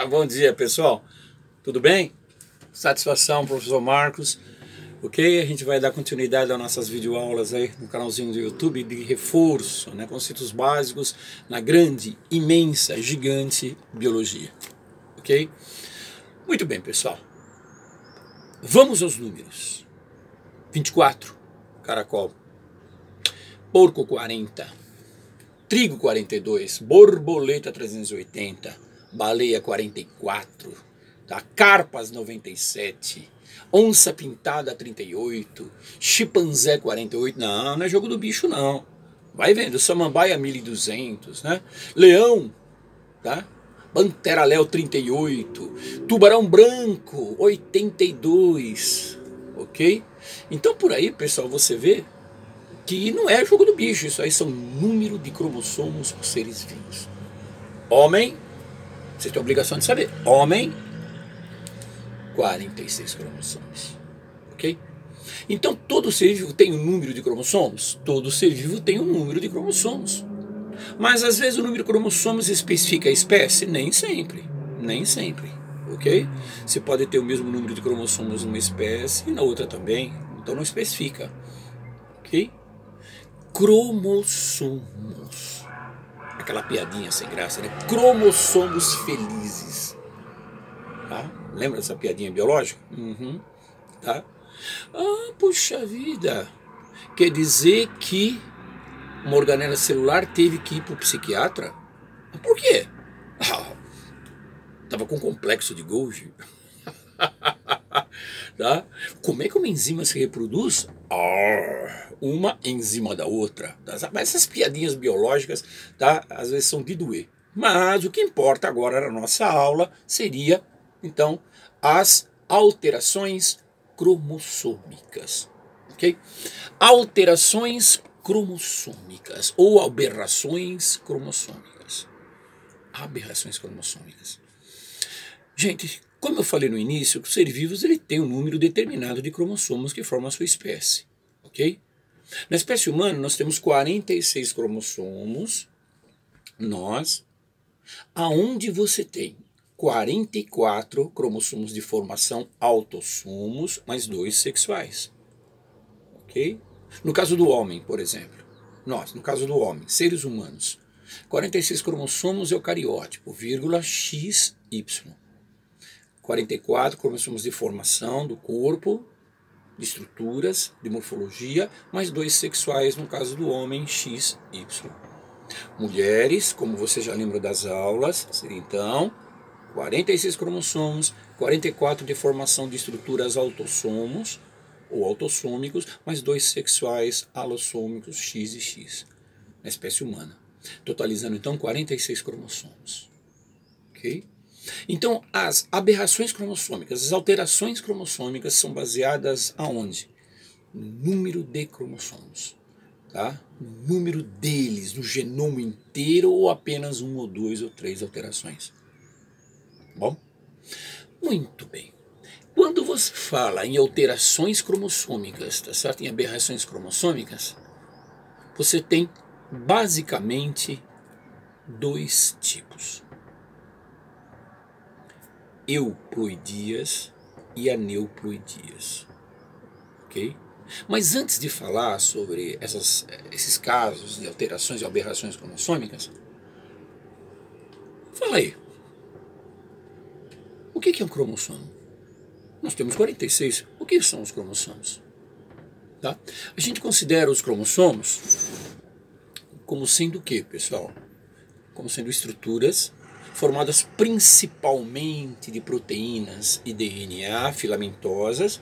Bom dia, pessoal. Tudo bem? Satisfação, professor Marcos. Ok? A gente vai dar continuidade às nossas videoaulas aí no canalzinho do YouTube de reforço, né? Conceitos básicos na grande, imensa, gigante biologia. Ok? Muito bem, pessoal. Vamos aos números. 24, caracol. Porco 40. Trigo 42. Borboleta 380. Baleia 44, tá? Carpas 97, onça pintada 38, chimpanzé 48, não é jogo do bicho não, vai vendo, samambaia 1200, né? Leão, tá? Pantera-léu 38, tubarão branco 82, ok? Então por aí, pessoal, você vê que não é jogo do bicho, isso aí são número de cromossomos por seres vivos. Homem, você tem a obrigação de saber. Homem, 46 cromossomos. Ok? Então todo ser vivo tem um número de cromossomos? Todo ser vivo tem um número de cromossomos. Mas às vezes o número de cromossomos especifica a espécie? Nem sempre. Nem sempre. Ok? Você pode ter o mesmo número de cromossomos numa espécie e na outra também. Então não especifica. Ok? Cromossomos. Aquela piadinha sem graça, né? Cromossomos felizes. Tá? Lembra dessa piadinha biológica? Tá? Ah, puxa vida! Quer dizer que uma organela celular teve que ir para o psiquiatra? Por quê? Tava com complexo de Golgi. Tá? Como é que uma enzima se reproduz? Uma enzima da outra. Tá? Mas essas piadinhas biológicas, tá? Às vezes são de doer. Mas o que importa agora na nossa aula seria, então, as alterações cromossômicas. Ok? Alterações cromossômicas ou aberrações cromossômicas. Aberrações cromossômicas. Gente, como eu falei no início, os seres vivos ele tem um número determinado de cromossomos que formam a sua espécie, ok? Na espécie humana nós temos 46 cromossomos, aonde você tem 44 cromossomos de formação autossomos, mais 2 sexuais, ok? No caso do homem, por exemplo, no caso do homem, seres humanos, 46 cromossomos eucariótipo, XY. 44 cromossomos de formação do corpo, de estruturas, de morfologia, mais 2 sexuais no caso do homem, XY. Mulheres, como você já lembra das aulas, seria então 46 cromossomos, 44 de formação de estruturas autossomos ou autossômicos, mais 2 sexuais alossômicos, X e X, na espécie humana. Totalizando então 46 cromossomos. Ok? Então, as aberrações cromossômicas, as alterações cromossômicas são baseadas aonde? No número de cromossomos, tá? No número deles, no genoma inteiro ou apenas 1 ou 2 ou 3 alterações. Bom? Muito bem. Quando você fala em alterações cromossômicas, tá certo? Em aberrações cromossômicas, você tem basicamente 2 tipos. Euploidias e aneuploidias, ok? Mas antes de falar sobre esses casos de alterações e aberrações cromossômicas, fala aí, o que é um cromossomo? Nós temos 46, o que são os cromossomos? Tá? A gente considera os cromossomos como sendo o que, pessoal? Como sendo estruturas formadas principalmente de proteínas e DNA filamentosas,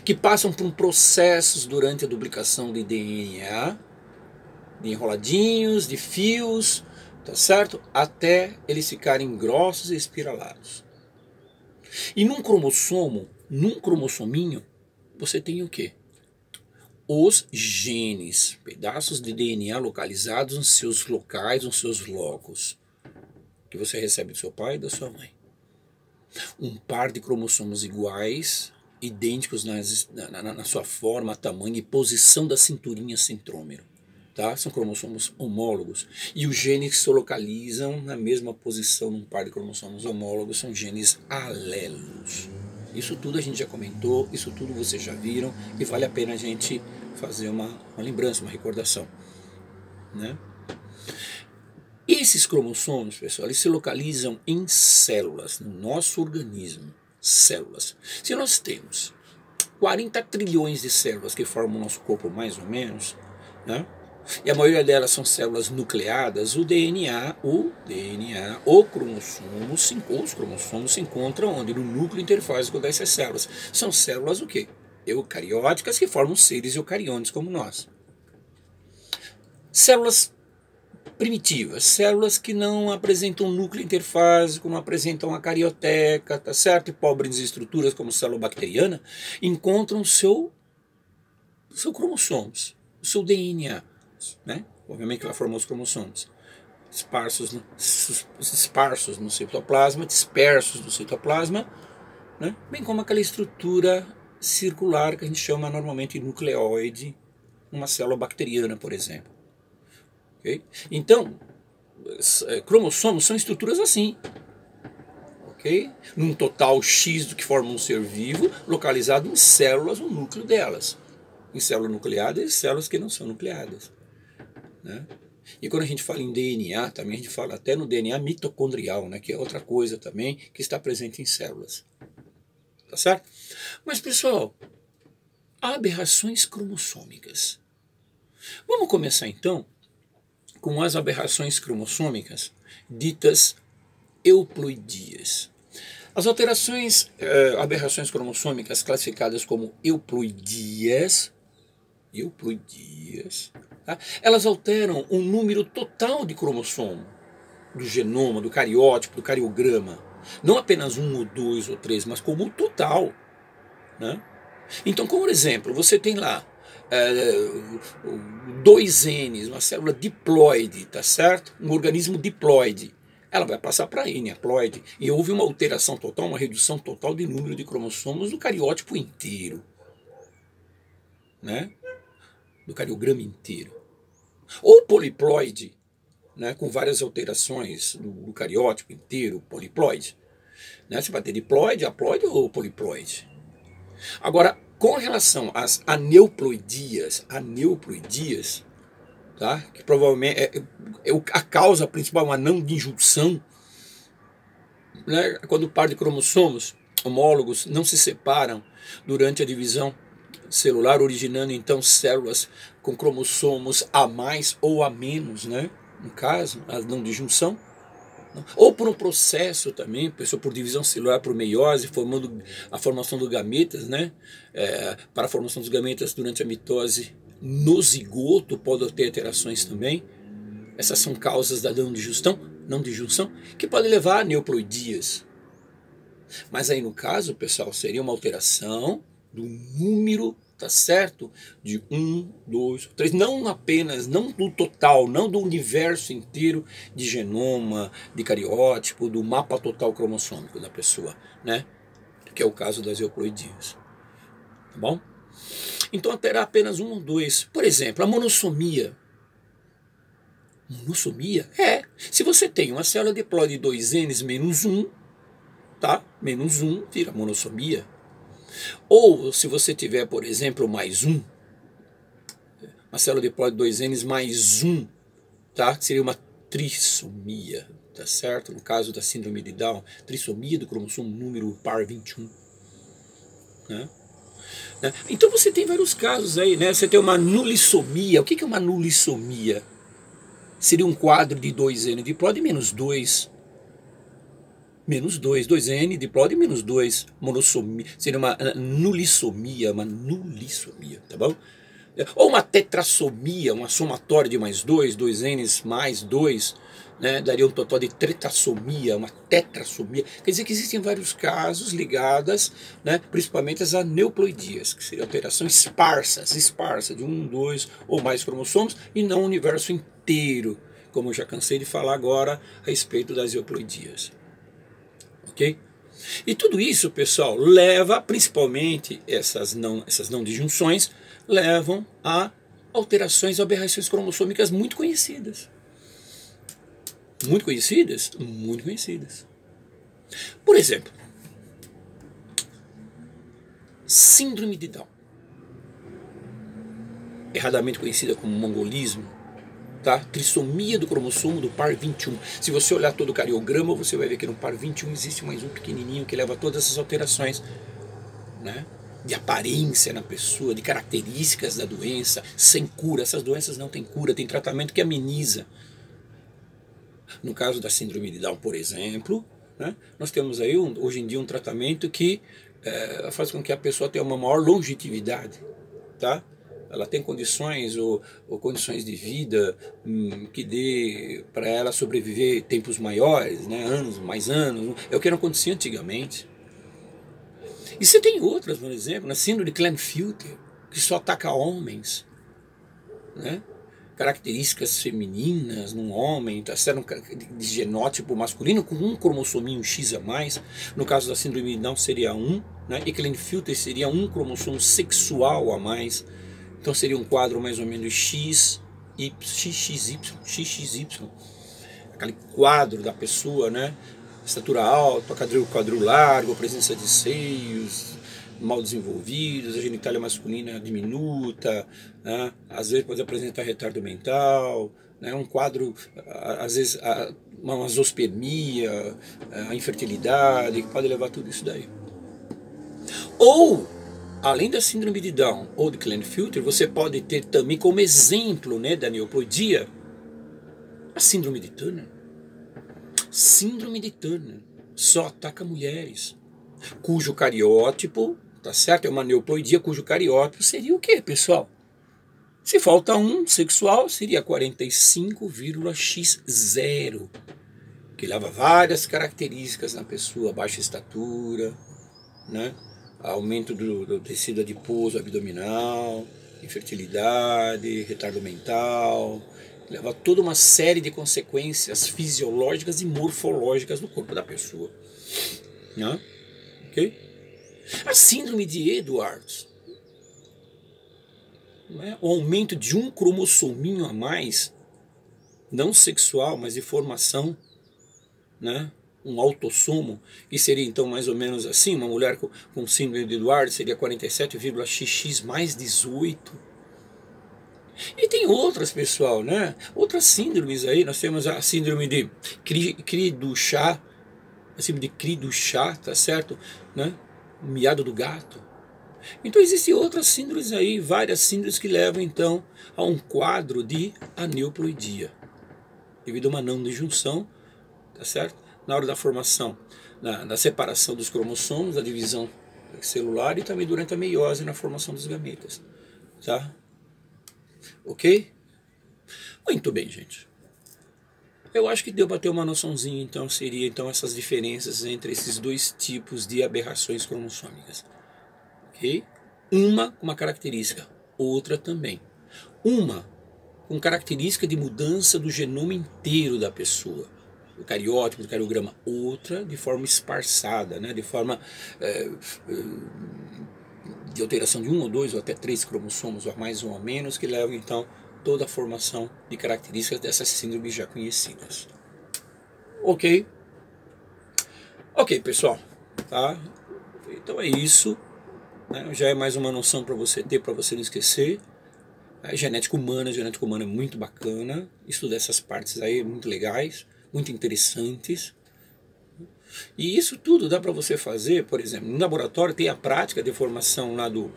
que passam por processos durante a duplicação de DNA, de enroladinhos, de fios, tá certo? Até eles ficarem grossos e espiralados. E num cromossominho, você tem o quê? Os genes, pedaços de DNA localizados nos seus locais, nos seus locos, que você recebe do seu pai e da sua mãe. Um par de cromossomos iguais, idênticos na sua forma, tamanho e posição da cinturinha centrômero. tá? São cromossomos homólogos. E os genes que se localizam na mesma posição num par de cromossomos homólogos são genes alelos. Isso tudo a gente já comentou, isso tudo vocês já viram, e vale a pena a gente fazer uma lembrança, uma recordação, né? Esses cromossomos, pessoal, eles se localizam em células, no nosso organismo, células. Se nós temos 40 trilhões de células que formam o nosso corpo, mais ou menos, né? E a maioria delas são células nucleadas, os cromossomos se encontram onde? No núcleo interfásico dessas células. São células o quê? Eucarióticas, que formam seres eucariontes como nós. Células primitivas, células que não apresentam núcleo interfásico, não apresentam a carioteca, tá certo? E pobres estruturas como célula bacteriana, encontram seu cromossomos, o seu DNA, né? Obviamente que vai formar os cromossomos esparsos no citoplasma, dispersos no citoplasma, né? Bem como aquela estrutura circular que a gente chama normalmente de nucleoide, numa célula bacteriana, por exemplo. Okay? Então, cromossomos são estruturas assim, okay? Num total X do que forma um ser vivo, localizado em células, o núcleo delas, em células nucleadas e células que não são nucleadas, né? E quando a gente fala em DNA, também a gente fala até no DNA mitocondrial, né? Que é outra coisa também que está presente em células, tá certo? Mas pessoal, há aberrações cromossômicas. Vamos começar então com as aberrações cromossômicas ditas euploidias. As aberrações cromossômicas classificadas como euploidias, tá? Elas alteram o número total de cromossomo do genoma, do cariótipo, do cariograma. Não apenas 1 ou 2 ou 3, mas como o total, né? Então, por exemplo, você tem lá 2 Ns, uma célula diploide, tá certo? Um organismo diploide. Ela vai passar para N, haploide. E houve uma alteração total, uma redução total de número de cromossomos do cariótipo inteiro, né? Do cariograma inteiro. Ou poliploide, né? Com várias alterações do cariótipo inteiro, poliploide, né? Você vai ter diploide, haploide ou poliploide. Agora, com relação às aneuploidias, tá? Que provavelmente é a causa principal, uma não disjunção, né? Quando o par de cromossomos homólogos não se separam durante a divisão celular, originando então células com cromossomos a mais ou a menos, né? No caso, a não disjunção. Ou por um processo também, por divisão celular, por meiose, formando a formação dos gametas, né? Para a formação dos gametas durante a mitose no zigoto, pode ter alterações também. Essas são causas da não disjunção, que podem levar a aneuploidias. Mas aí no caso, pessoal, seria uma alteração do número, tá certo? De 1, 2, 3, não apenas, não do total, não do universo inteiro de genoma, de cariótipo, do mapa total cromossômico da pessoa, né? Que é o caso das euploidias, tá bom? Então terá apenas 1 ou 2. Por exemplo, a monossomia. Monossomia? Se você tem uma célula diploide de 2 Ns menos 1, tá? Menos 1 vira monossomia. Ou se você tiver, por exemplo, mais 1, uma célula diploide de 2 Ns mais 1, tá? Que seria uma trissomia, tá certo? No caso da síndrome de Down, trissomia do cromossomo número par 21, né? Então você tem vários casos aí, né? Você tem uma nulissomia. O que é uma nulissomia? Seria um quadro de 2 N diploide menos 2. Menos 2, 2N, diploide menos 2, monossomia, seria uma nulissomia, tá bom? Ou uma tetrassomia, uma somatória de mais 2, 2Ns mais 2, né? Daria um total de tetrassomia, uma tetrassomia. Quer dizer que existem vários casos ligados, né? Principalmente as aneuploidias, que seria alteração esparsa de 1, 2 ou mais cromossomos, e não o universo inteiro, como eu já cansei de falar agora a respeito das euploidias. Okay? E tudo isso, pessoal, leva, principalmente essas não disjunções, levam a alterações ou aberrações cromossômicas muito conhecidas. Muito conhecidas? Muito conhecidas. Por exemplo, síndrome de Down, erradamente conhecida como mongolismo, tá? Trissomia do cromossomo do par 21. Se você olhar todo o cariograma, você vai ver que no par 21 existe mais um pequenininho que leva todas essas alterações, né? De aparência na pessoa, de características da doença, sem cura. Essas doenças não têm cura, tem tratamento que ameniza. No caso da síndrome de Down, por exemplo, né, nós temos aí hoje em dia um tratamento que faz com que a pessoa tenha uma maior longevidade, tá? Ela tem condições ou condições de vida que dê para ela sobreviver tempos maiores, né, mais anos, é o que não acontecia antigamente. E você tem outras, por exemplo, na síndrome de Klinefelter, que só ataca homens, né? Características femininas num homem, tá sendo de genótipo masculino com um cromossominho X a mais. No caso da síndrome de Down seria 1, né? E Klinefelter seria um cromossomo sexual a mais. Então seria um quadro mais ou menos XXY, aquele quadro da pessoa, né? Estatura alta, quadril largo, presença de seios mal desenvolvidos, a genitália masculina diminuta, né? Às vezes pode apresentar retardo mental, né? Um quadro, às vezes, uma zoospermia, a infertilidade, que pode levar a tudo isso daí. Ou, além da síndrome de Down ou de Klinefelter, você pode ter também como exemplo, né, da aneuploidia, a síndrome de Turner. Síndrome de Turner só ataca mulheres, cujo cariótipo, tá certo? É uma aneuploidia cujo cariótipo seria o quê, pessoal? Se falta um sexual, seria 45,x0, que leva várias características na pessoa: baixa estatura, né? Aumento do tecido adiposo abdominal, infertilidade, retardo mental, leva toda uma série de consequências fisiológicas e morfológicas do corpo da pessoa, né? Ok? A síndrome de Edwards, né? O aumento de um cromossominho a mais, não sexual, mas de formação, né? Um autossomo, que seria então mais ou menos assim: uma mulher com síndrome de Edwards seria 47,xx mais 18. E tem outras, pessoal, né? Outras síndromes aí. Nós temos a síndrome de Cri-du-Chat, a síndrome de Cri-du-Chat, tá certo? Né? O miado do gato. Então existem outras síndromes aí, várias síndromes que levam então a um quadro de aneuploidia, devido a uma não disjunção, tá certo? Na hora da formação, na separação dos cromossomos, da divisão celular, e também durante a meiose na formação dos gametas, tá? Ok? Muito bem, gente. Eu acho que deu para ter uma noçãozinha, então seria então essas diferenças entre esses dois tipos de aberrações cromossômicas. Ok? Uma com uma característica, outra também. Uma com característica de mudança do genoma inteiro da pessoa, do cariótipo, do cariograma. Outra de forma esparçada, né? De forma de alteração de 1 ou 2 ou até 3 cromossomos, ou a mais ou a menos, que levam então toda a formação de características dessas síndromes já conhecidas. Ok? Ok, pessoal. Tá? Então é isso. Né? Já é mais uma noção para você ter, para você não esquecer. A genética humana é muito bacana. Estudar essas partes aí muito legais, muito interessantes. E isso tudo dá para você fazer, por exemplo, no laboratório tem a prática de formação lá do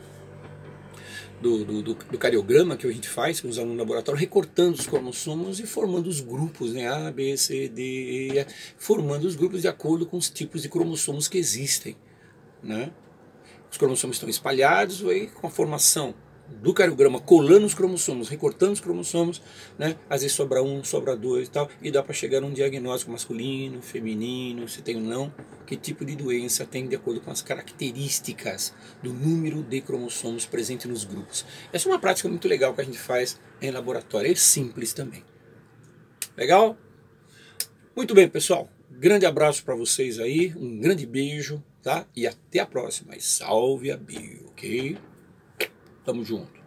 cariograma que a gente faz com os alunos no laboratório, recortando os cromossomos e formando os grupos, né? A, B, C, D, E, formando os grupos de acordo com os tipos de cromossomos que existem, né? Os cromossomos estão espalhados, aí com a formação do cariograma, colando os cromossomos, recortando os cromossomos, né? Às vezes sobra um, sobra dois e tal, e dá para chegar num diagnóstico masculino, feminino, se tem ou não, que tipo de doença tem de acordo com as características do número de cromossomos presente nos grupos. Essa é uma prática muito legal que a gente faz em laboratório, é simples também. Legal? Muito bem, pessoal. Grande abraço para vocês aí, um grande beijo, tá? E até a próxima. E salve a bio, ok? Tamo junto.